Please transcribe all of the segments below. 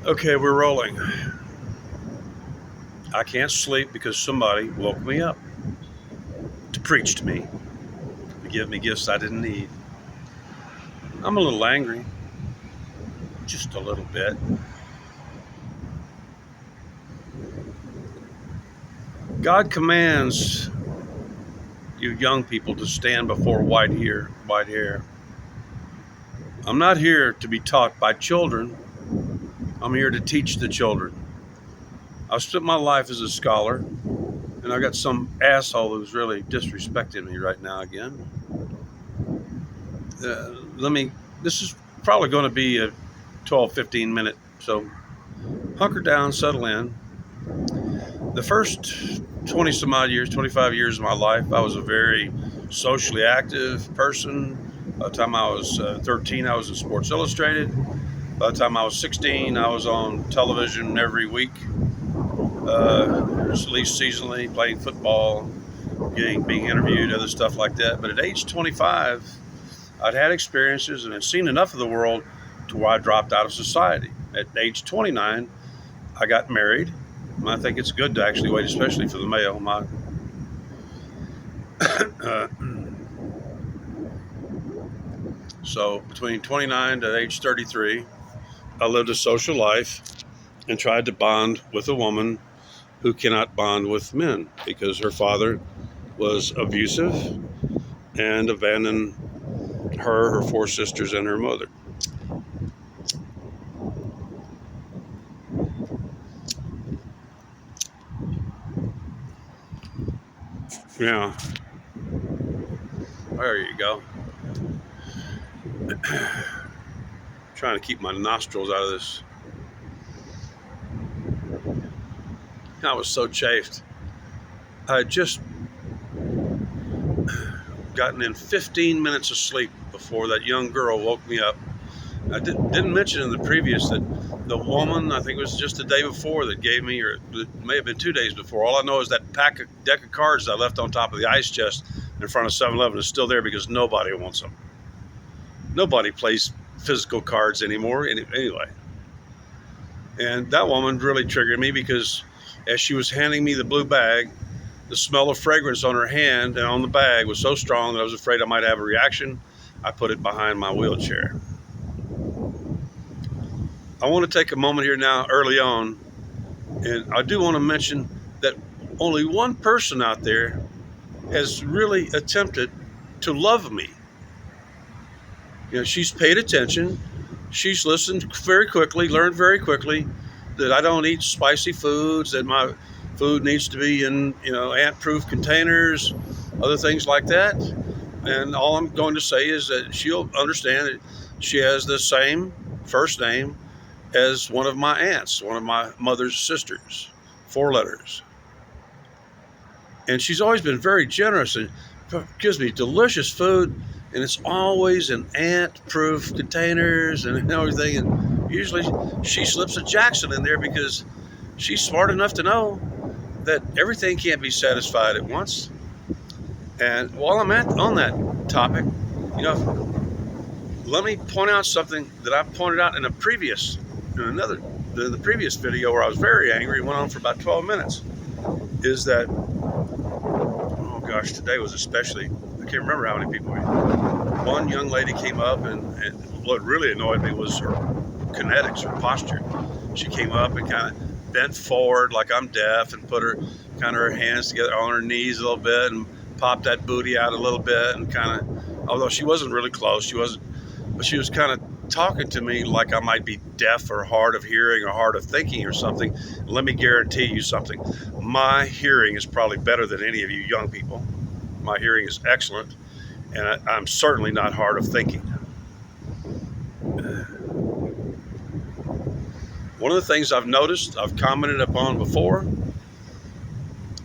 Okay, we're rolling. I can't sleep because somebody woke me up to preach to me, to give me gifts I didn't need. I'm a little angry, just a little bit. God commands you young people to stand before white hair. I'm not here to be taught by children. I'm here to teach the children. I've spent my life as a scholar, and I got some asshole who's really disrespecting me right now again. Let me, this is probably going to be a 12, 15 minute, so hunker down, settle in. The first 20 some odd years, 25 years of my life, I was a very socially active person. By the time I was 13, I was in Sports Illustrated. By the time I was 16, I was on television every week, at least seasonally, playing football, being interviewed, other stuff like that. But at age 25, I'd had experiences and had seen enough of the world to where I dropped out of society. At age 29, I got married. And I think it's good to actually wait, especially for the male. Uh, so between 29 to age 33, I lived a social life and tried to bond with a woman who cannot bond with men because her father was abusive and abandoned her four sisters, and her mother. Yeah, there you go. Trying to keep my nostrils out of this. I was so chafed. I had just gotten in 15 minutes of sleep before that young girl woke me up. I didn't mention in the previous that the woman, I think it was just the day before, that gave me, or it may have been 2 days before. All I know is that deck of cards I left on top of the ice chest in front of 7-Eleven is still there because nobody wants them. Nobody plays physical cards anymore anyway. And that woman really triggered me because as she was handing me the blue bag, the smell of fragrance on her hand and on the bag was so strong that I was afraid I might have a reaction. I put it behind my wheelchair. I want to take a moment here now, early on, and I do want to mention that only one person out there has really attempted to love me. She's paid attention. She's listened very quickly, learned very quickly that I don't eat spicy foods, that my food needs to be in, ant-proof containers, other things like that. And all I'm going to say is that she'll understand that she has the same first name as one of my aunts, one of my mother's sisters, 4 letters. And she's always been very generous and gives me delicious food, and it's always in ant-proof containers and everything. And usually she slips a Jackson in there because she's smart enough to know that everything can't be satisfied at once. And while I'm on that topic, let me point out something that I pointed out in the previous video where I was very angry. It went on for about 12 minutes. Is that, oh gosh, today was especially, I can't remember how many people. One young lady came up, and what really annoyed me was her kinetics, her posture. She came up and kind of bent forward like I'm deaf and put her hands together on her knees a little bit and popped that booty out a little bit and kind of, although she wasn't really close, but she was kind of talking to me like I might be deaf or hard of hearing or hard of thinking or something. Let me guarantee you something. My hearing is probably better than any of you young people. My hearing is excellent, and I'm certainly not hard of thinking. One of the things I've noticed, I've commented upon before,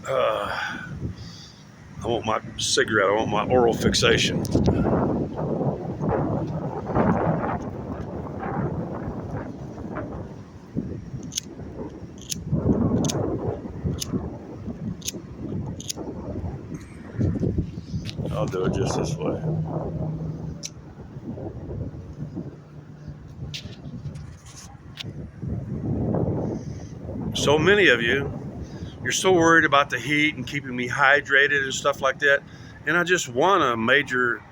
I want my cigarette, I want my oral fixation. I'll do it just this way. so many of you, you're so worried about the heat and keeping me hydrated and stuff like that. And I just won a major,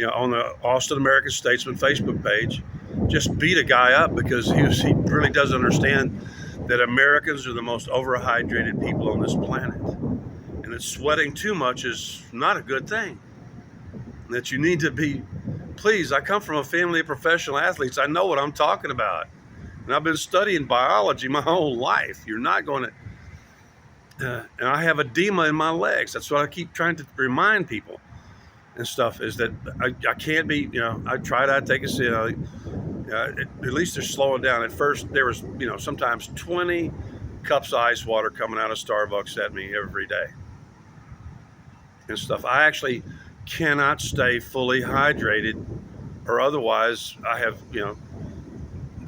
on the Austin American Statesman Facebook page, just beat a guy up because he really doesn't understand that Americans are the most overhydrated people on this planet. And that sweating too much is not a good thing. That you need to be, please, I come from a family of professional athletes. I know what I'm talking about. And I've been studying biology my whole life. You're not going to, and I have edema in my legs. That's what I keep trying to remind people and stuff, is that I can't be, I try to take a sit. At least they're slowing down. At first, there was, sometimes 20 cups of ice water coming out of Starbucks at me every day and stuff. I actually cannot stay fully hydrated, or otherwise I have,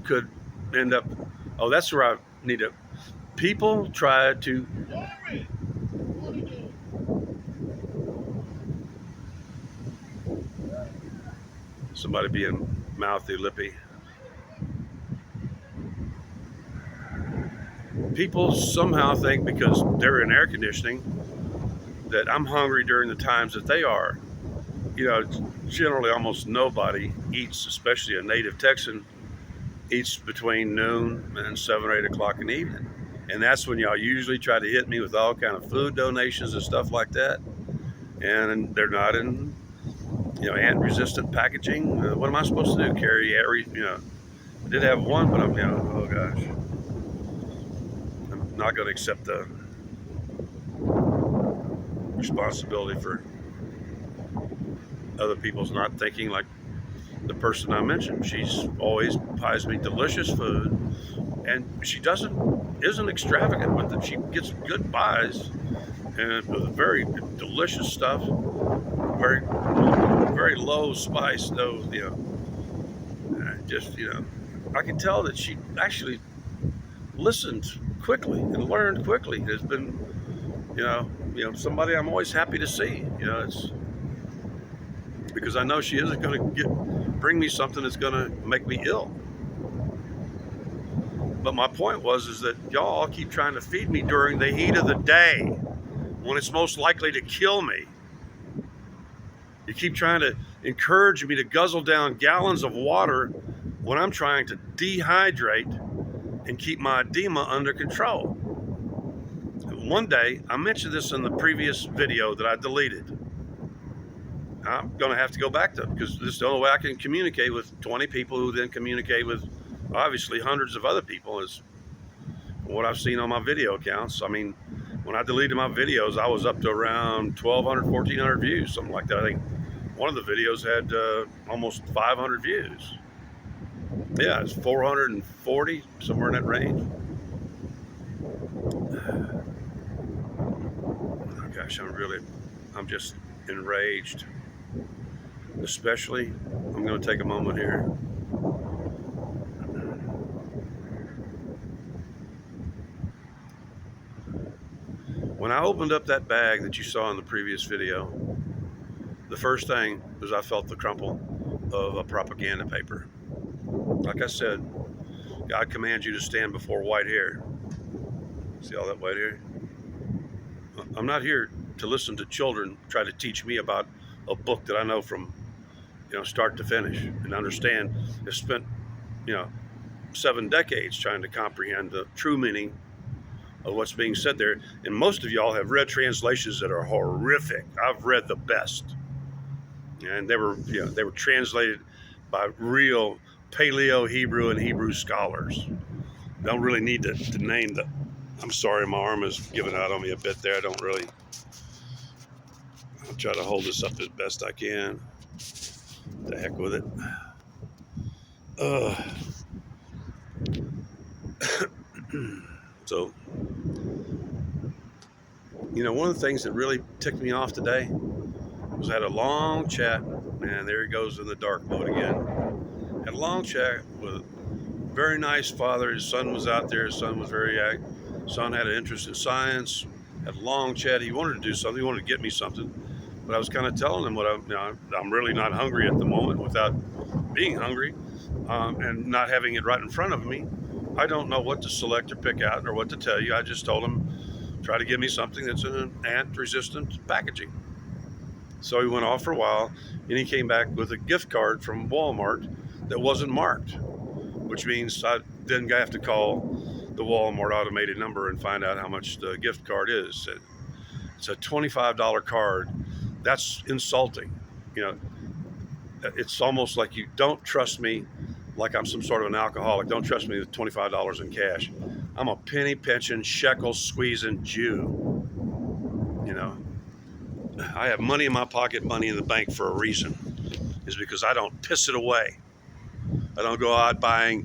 could end up, oh, that's where I need to, people try to, somebody being mouthy, lippy. People somehow think because they're in air conditioning that I'm hungry during the times that they are. Generally almost nobody eats, especially a native Texan, eats between noon and 7 or 8 o'clock in the evening. And that's when y'all usually try to hit me with all kind of food donations and stuff like that. And they're not in, ant-resistant packaging. What am I supposed to do? Carry every, I did have one, but I'm, oh gosh. I'm not going to accept the responsibility for other people's not thinking like the person I mentioned. She's always buys me delicious food, and she isn't extravagant with it. She gets good buys and with very delicious stuff, very, very low spice, no, I can tell that she actually listened quickly and learned quickly. There's been, somebody I'm always happy to see. It's because I know she isn't going to bring me something that's going to make me ill. But my point is that y'all keep trying to feed me during the heat of the day when it's most likely to kill me. You keep trying to encourage me to guzzle down gallons of water when I'm trying to dehydrate and keep my edema under control. One day, I mentioned this in the previous video that I deleted. I'm going to have to go back to it because this is the only way I can communicate with 20 people who then communicate with obviously hundreds of other people is what I've seen on my video accounts. I mean, when I deleted my videos, I was up to around 1,200, 1,400 views, something like that. I think one of the videos had almost 500 views. Yeah, it's 440, somewhere in that range. Oh gosh, I'm just enraged. Especially, I'm going to take a moment here. When I opened up that bag that you saw in the previous video, the first thing was I felt the crumple of a propaganda paper. Like I said, God commands you to stand before white hair. See all that white hair? I'm not here to listen to children try to teach me about a book that I know from, start to finish and understand. I've spent, 7 decades trying to comprehend the true meaning of what's being said there. And most of y'all have read translations that are horrific. I've read the best. And they were translated by real Paleo Hebrew and Hebrew scholars. Don't really need to name the, I'm sorry, my arm is giving out on me a bit there. I'll try to hold this up as best I can. The heck with it. So, one of the things that really ticked me off today was I had a long chat, and there he goes in the dark mode again. Had a long chat with a very nice father. His son was out there. His son was son had an interest in science. Had a long chat. He wanted to do something. He wanted to get me something. But I was kind of telling him what I'm really not hungry at the moment without being hungry and not having it right in front of me. I don't know what to select or pick out or what to tell you. I just told him, try to give me something that's in an ant-resistant packaging. So he went off for a while, and he came back with a gift card from Walmart that wasn't marked, which means I didn't have to call the Walmart automated number and find out how much the gift card is. It's a $25 card. That's insulting. You know, it's almost like you don't trust me, like I'm some sort of an alcoholic. Don't trust me with $25 in cash. I'm a penny pinching, shekel squeezing Jew. You know, I have money in my pocket, money in the bank for a reason. Is because I don't piss it away. I don't go out buying,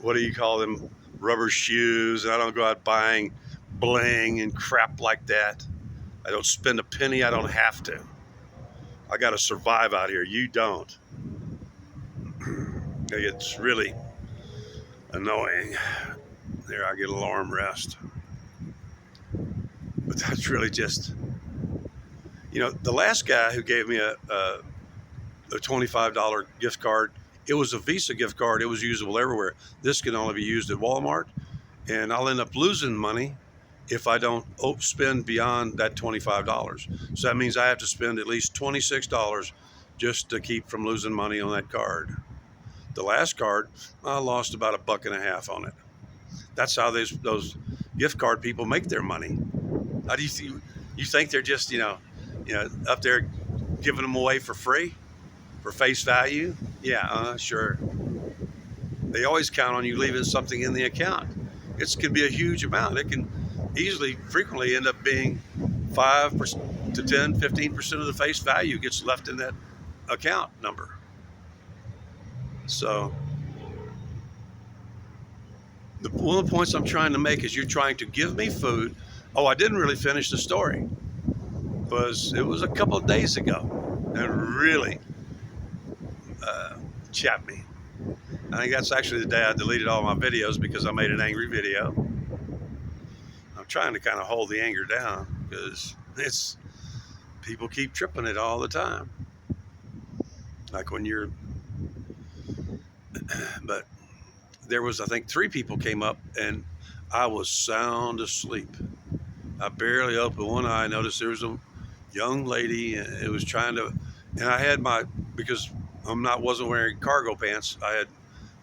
what do you call them, rubber shoes. And I don't go out buying bling and crap like that. I don't spend a penny I don't have to. I got to survive out here. You don't. It's really annoying. There, I get a little arm rest. But that's really just, you know, the last guy who gave me a $25 gift card, it was a Visa gift card. It was usable everywhere. This can only be used at Walmart, and I'll end up losing money if I don't spend beyond that $25. So that means I have to spend at least $26 just to keep from losing money on that card. The last card, I lost about $1.50 on it. That's how those gift card people make their money. How do you think they're just, you know, up there giving them away for free, for face value? Yeah, sure. They always count on you leaving something in the account. It can be a huge amount. It can easily, frequently end up being 5% to 10, 15% of the face value gets left in that account number. So one of the points I'm trying to make is you're trying to give me food. Oh, I didn't really finish the story. It was a couple of days ago, and it really chapped me. I think that's actually the day I deleted all my videos because I made an angry video. I'm trying to kind of hold the anger down because people keep tripping it all the time. Like when you're, but there was, I think 3 people came up and I was sound asleep. I barely opened one eye. I noticed there was a young lady and it was trying to, and I had because wasn't wearing cargo pants, I had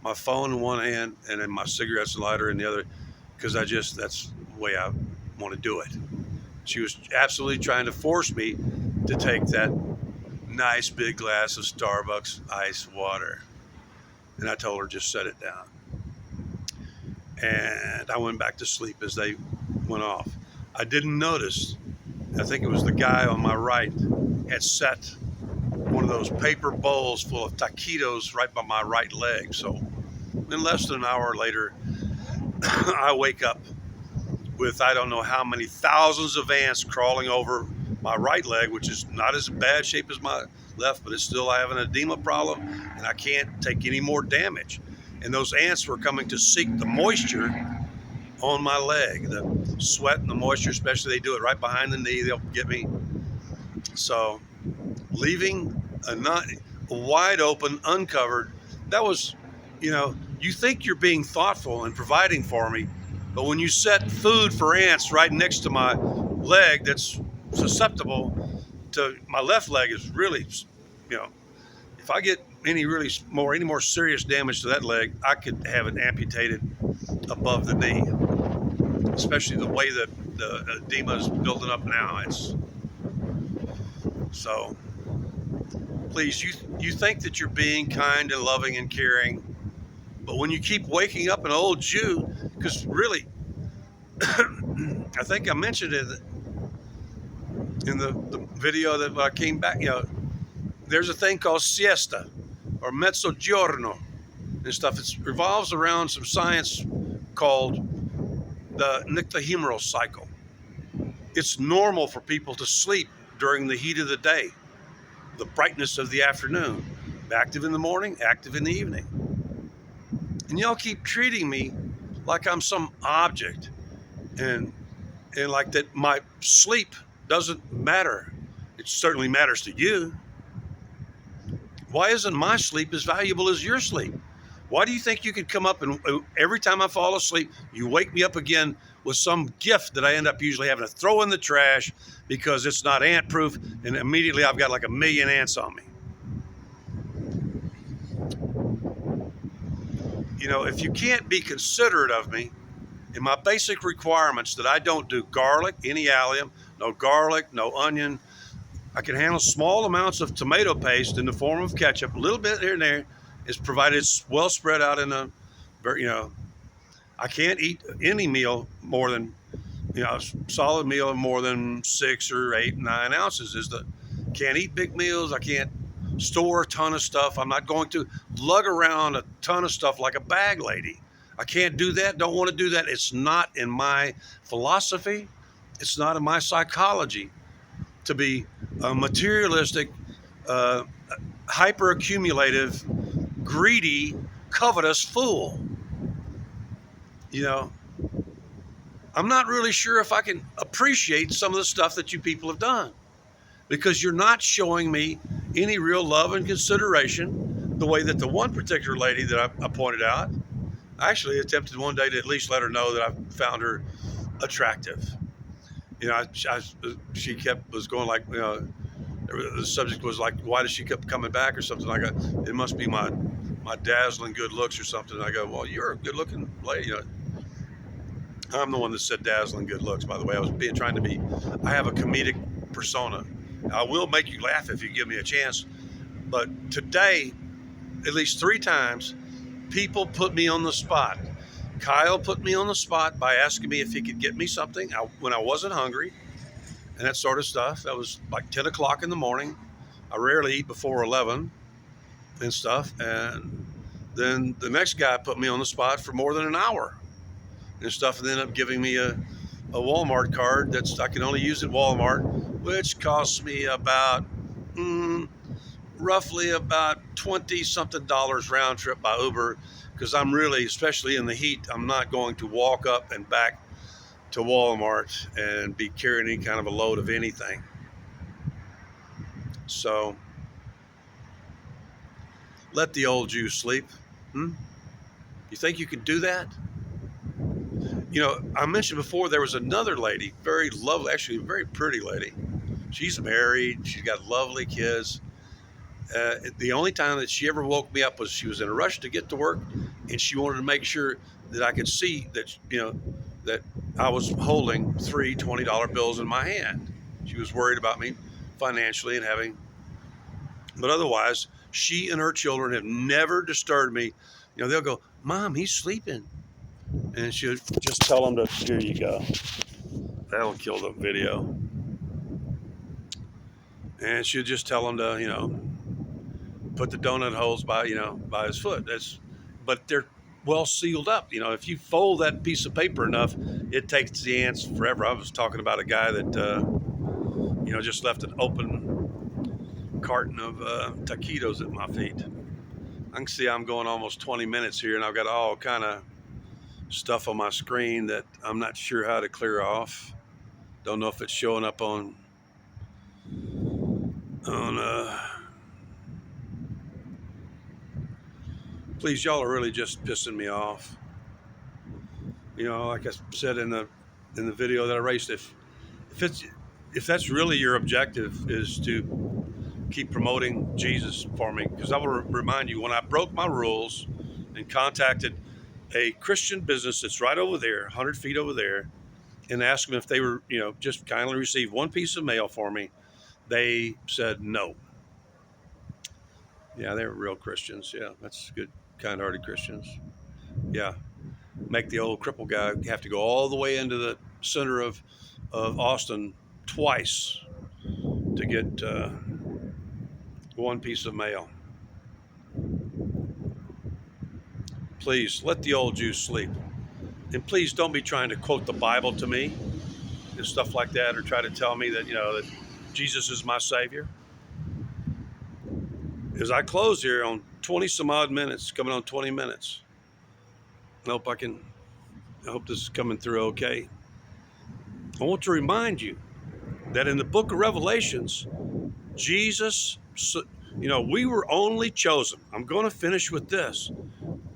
my phone in one hand and then my cigarette lighter in the other, because that's the way I want to do it. She was absolutely trying to force me to take that nice big glass of Starbucks ice water. And I told her, just set it down. And I went back to sleep as they went off. I didn't notice, I think it was the guy on my right had set one of those paper bowls full of taquitos right by my right leg. So in less than an hour later, I wake up with I don't know how many thousands of ants crawling over my right leg, which is not as bad shape as my left, but I have an edema problem and I can't take any more damage. And those ants were coming to seek the moisture on my leg, the sweat and the moisture, especially they do it right behind the knee, they'll get me. So leaving a wide open, uncovered, that was, you think you're being thoughtful and providing for me, but when you set food for ants right next to my leg that's susceptible to, my left leg is really, if I get any more serious damage to that leg, I could have it amputated above the knee, especially the way that the edema is building up now. So please, you think that you're being kind and loving and caring, but when you keep waking up an old Jew, because really, I think I mentioned it in the video that I came back, there's a thing called siesta or mezzogiorno and stuff. It revolves around some science called the nictohumoral cycle. It's normal for people to sleep during the heat of the day, the brightness of the afternoon, active in the morning, active in the evening. And y'all keep treating me like I'm some object and like that my sleep doesn't matter. It certainly matters to you. Why isn't my sleep as valuable as your sleep? Why do you think you can come up and every time I fall asleep, you wake me up again with some gift that I end up usually having to throw in the trash because it's not ant proof, and immediately I've got like 1,000,000 ants on me. You know, if you can't be considerate of me in my basic requirements that I don't do garlic, any allium, no garlic, no onion. I can handle small amounts of tomato paste in the form of ketchup, a little bit here and there, is provided it's well spread out in a, you know, I can't eat any meal more than, you know, solid meal more than 6 or 8, 9 ounces is the, can't eat big meals. I can't store a ton of stuff. I'm not going to lug around a ton of stuff like a bag lady. I can't do that. Don't want to do that. It's not in my philosophy. It's not in my psychology to be a materialistic, hyper accumulative, greedy, covetous fool. You know, I'm not really sure if I can appreciate some of the stuff that you people have done because you're not showing me any real love and consideration the way that the one particular lady that I pointed out, I actually attempted one day to at least let her know that I found her attractive. You know, she was going like, you know, the subject was like, why does she keep coming back or something? I go, it must be my dazzling good looks or something. And I go, well, you're a good looking lady. You know, I'm the one that said dazzling good looks, by the way. I was trying to be, I have a comedic persona. I will make you laugh if you give me a chance. But today, at least 3 times, people put me on the spot. Kyle put me on the spot by asking me if he could get me something when I wasn't hungry and that sort of stuff. That was like 10 o'clock in the morning. I rarely eat before 11 and stuff. And then the next guy put me on the spot for more than an hour and stuff, and ended up giving me a Walmart card that's I can only use at Walmart, which costs me about roughly about $20-something round trip by Uber, because I'm really, especially in the heat, I'm not going to walk up and back to Walmart and be carrying any kind of a load of anything. So let the old Jew sleep. You think you can do that? You know, I mentioned before there was another lady, very lovely, actually a very pretty lady. She's married. She's got lovely kids. The only time that she ever woke me up was she was in a rush to get to work, and she wanted to make sure that I could see that, you know, that I was holding 3 $20 bills in my hand. She was worried about me financially and having, but otherwise, she and her children have never disturbed me. You know, they'll go, Mom, he's sleeping. And she'll just tell them to, here you go. That'll kill the video. And she'll just tell him to, you know, put the donut holes by, you know, by his foot. But they're well sealed up. You know, if you fold that piece of paper enough, it takes the ants forever. I was talking about a guy that, you know, just left an open carton of taquitos at my feet. I can see I'm going almost 20 minutes here, and I've got all kind of stuff on my screen that I'm not sure how to clear off. Don't know if it's showing up on please, y'all are really just pissing me off. You know, like I said in the video that I raced, if that's really your objective is to keep promoting Jesus for me, because I will remind you, when I broke my rules and contacted a Christian business that's right over there, 100 feet over there, and asked them if they were, you know, just kindly receive one piece of mail for me, they said no. Yeah, they're real Christians. Yeah, that's good, kind-hearted Christians. Yeah, make the old cripple guy have to go all the way into the center of Austin twice to get one piece of mail. Please let the old Jew sleep. And please don't be trying to quote the Bible to me and stuff like that, or try to tell me that, you know, that Jesus is my Savior. As I close here on 20 some odd minutes, coming on 20 minutes, I hope this is coming through okay. I want to remind you that in the book of Revelations, Jesus, you know, we were only chosen. I'm going to finish with this.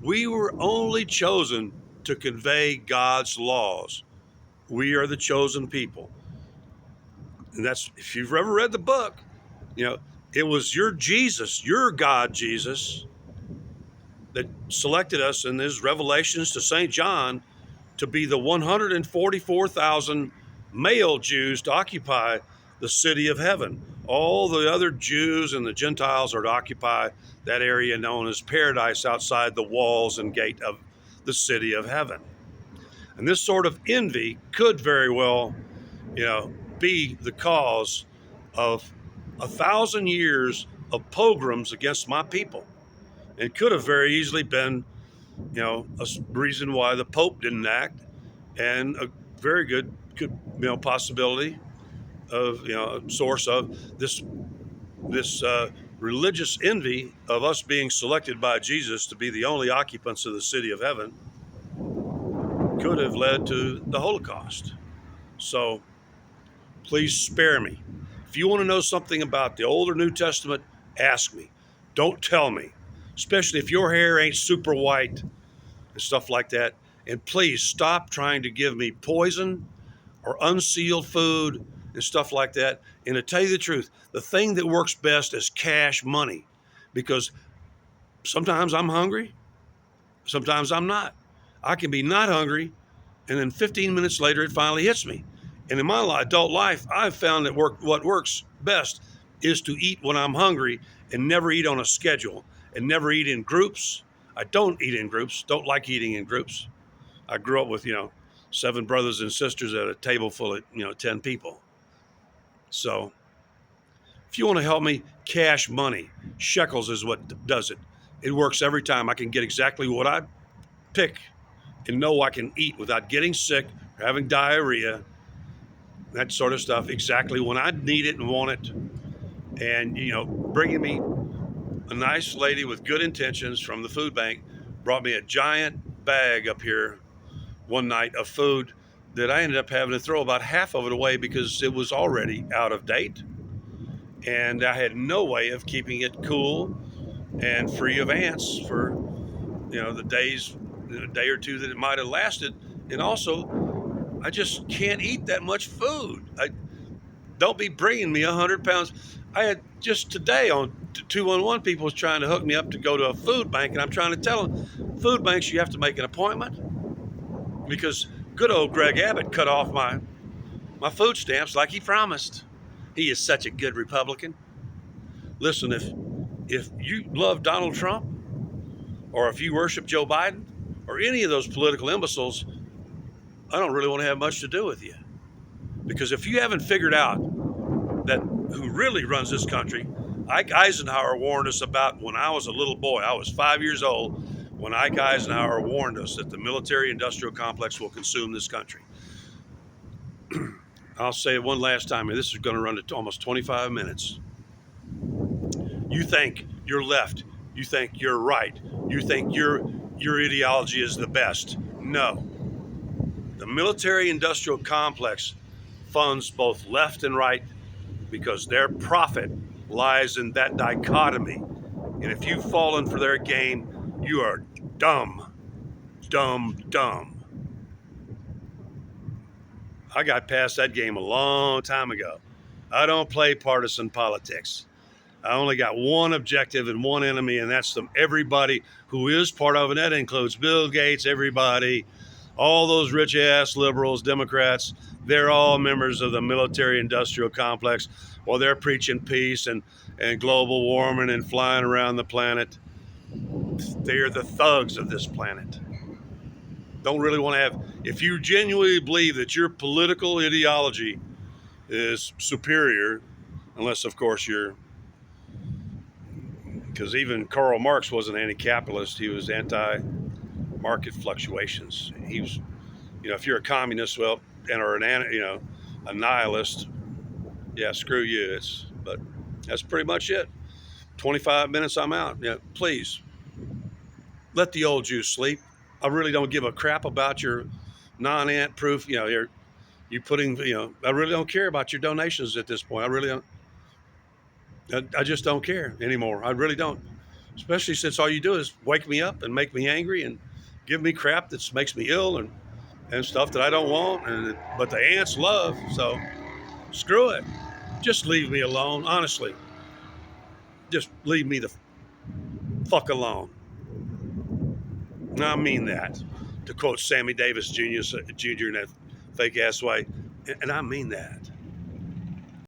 We were only chosen to convey God's laws. We are the chosen people. And that's, if you've ever read the book, you know, it was your Jesus, your God Jesus, that selected us in his revelations to St. John to be the 144,000 male Jews to occupy the city of heaven. All the other Jews and the Gentiles are to occupy that area known as paradise outside the walls and gate of the city of heaven. And this sort of envy could very well, be the cause of 1,000 years of pogroms against my people. It could have very easily been, a reason why the Pope didn't act, and a very good possibility of, a source of this religious envy of us being selected by Jesus to be the only occupants of the city of heaven could have led to the Holocaust. So please spare me. If you want to know something about the Old or New Testament, ask me. Don't tell me, especially if your hair ain't super white and stuff like that. And please stop trying to give me poison or unsealed food and stuff like that. And to tell you the truth, the thing that works best is cash money, because sometimes I'm hungry, sometimes I'm not. I can be not hungry, and then 15 minutes later, it finally hits me. And in my adult life, I've found that what works best is to eat when I'm hungry and never eat on a schedule and never eat in groups. I don't eat in groups, don't like eating in groups. I grew up with, 7 brothers and sisters at a table full of, 10 people. So if you want to help me, cash money, shekels is what does it. It works every time. I can get exactly what I pick and know I can eat without getting sick or having diarrhea, that sort of stuff, exactly when I need it and want it. And, bringing me a nice lady with good intentions from the food bank brought me a giant bag up here one night of food that I ended up having to throw about half of it away because it was already out of date. And I had no way of keeping it cool and free of ants for, the day or two that it might have lasted. And also, I just can't eat that much food. Don't be bringing me 100 pounds. I had just today on 211, people was trying to hook me up to go to a food bank, and I'm trying to tell them, food banks, you have to make an appointment, because good old Greg Abbott cut off my food stamps like he promised. He is such a good Republican. Listen, if you love Donald Trump, or if you worship Joe Biden, or any of those political imbeciles, I don't really want to have much to do with you. Because if you haven't figured out that who really runs this country, Ike Eisenhower warned us about when I was a little boy. I was 5 years old when Ike Eisenhower warned us that the military-industrial complex will consume this country. I'll say it one last time, and this is going to run to almost 25 minutes. You think you're left. You think you're right. You think your ideology is the best. No. The military-industrial complex funds both left and right because their profit lies in that dichotomy. And if you've fallen for their game, you are dumb. Dumb, dumb. I got past that game a long time ago. I don't play partisan politics. I only got one objective and one enemy, and that's everybody who is part of it. That includes Bill Gates, everybody, all those rich-ass liberals, Democrats. They're all members of the military-industrial complex. Well, they're preaching peace and global warming and flying around the planet. They're the thugs of this planet. Don't really want to have, if you genuinely believe that your political ideology is superior, unless, of course, because even Karl Marx wasn't anti-capitalist, he was anti-market fluctuations. He was, if you're a communist, well, or a nihilist, yeah, screw you. But that's pretty much it. 25 minutes, I'm out. Yeah, please let the old Jews sleep. I really don't give a crap about your non-ant proof. You putting. I really don't care about your donations at this point. I really don't. I just don't care anymore. I really don't. especially since all you do is wake me up and make me angry and give me crap that makes me ill and stuff that I don't want. But the ants love, so screw it. Just leave me alone, honestly. Just leave me the fuck alone. And I mean that, to quote Sammy Davis Jr. in that fake ass way. And I mean that.